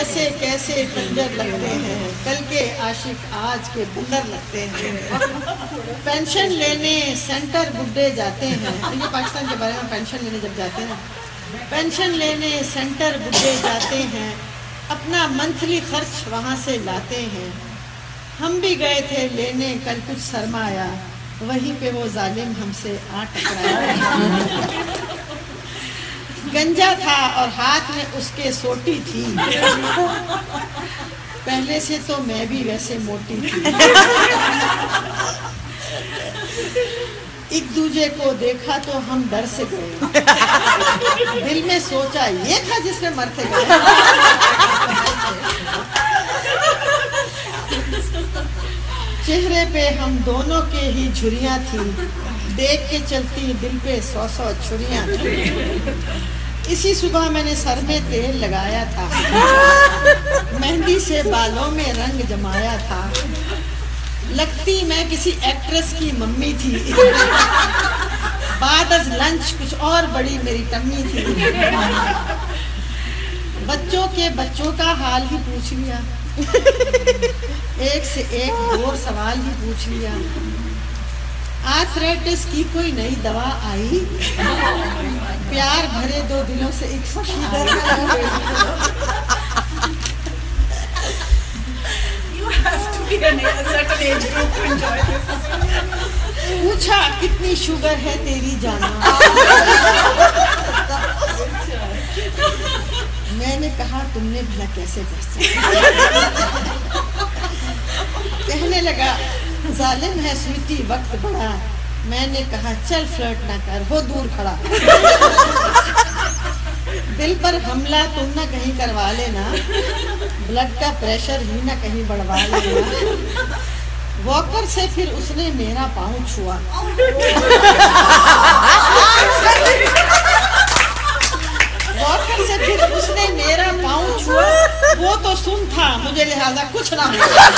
کیسے کیسے کنجر لگتے ہیں، کل کے عاشق آج کے بندر لگتے ہیں۔ پینشن لینے سینٹر بڈھے جاتے ہیں، یہ پاکستان کے بارے میں، پینشن لینے جب جاتے ہیں، پینشن لینے سینٹر بڈھے جاتے ہیں، اپنا منتھلی خرچ وہاں سے لاتے ہیں۔ ہم بھی گئے تھے لینے کل کچھ سرمایہ، وہیں پہ وہ ظالم ہم سے آ ٹکرایا۔ گنجا تھا اور ہاتھ میں اس کے سوٹی تھی، پہلے سے تو میں بھی ویسے موٹی تھی۔ ایک دوجے کو دیکھا تو ہم ڈر سے گئے، دل میں سوچا یہ تھا جس میں مرتے گئے۔ چہرے پہ ہم دونوں کے ہی جھریاں تھیں، دیکھ کے چلتی دل پہ 100 چھریاں تھیں۔ اسی صبح میں نے سر میں تیل لگایا تھا، مہندی سے بالوں میں رنگ جمایا تھا، لگتی میں کسی ایکٹریس کی ممی تھی۔ بعد از لنچ کچھ اور بڑی میری ٹمی تھی۔ بچوں کے بچوں کا حال ہی پوچھ لیا، ایک سے ایک اور سوال ہی پوچھ لیا۔ آرتھرائٹس کی کوئی نئی دوا آئی؟ پیار بھرے دو دلوں سے ایک سخی پوچھا کتنی شوگر ہے تیری جانا؟ میں نے کہا تم نے بھلا کیسے پہچانا؟ کہنے لگا ظالم ہے سویٹی وقت بڑا، میں نے کہا چل فلرٹ نہ کر، ہو دور کھڑا۔ دل پر حملہ تم نہ کہیں کروا لینا، بلڈ کا پریشر ہی نہ کہیں بڑھوا لینا۔ واکر سے پھر اس نے میرا پاؤں چھوا، واکر سے پھر اس نے میرا پاؤں چھوا، وہ تو سن تھا مجھے لہذا کچھ نہ ہوا۔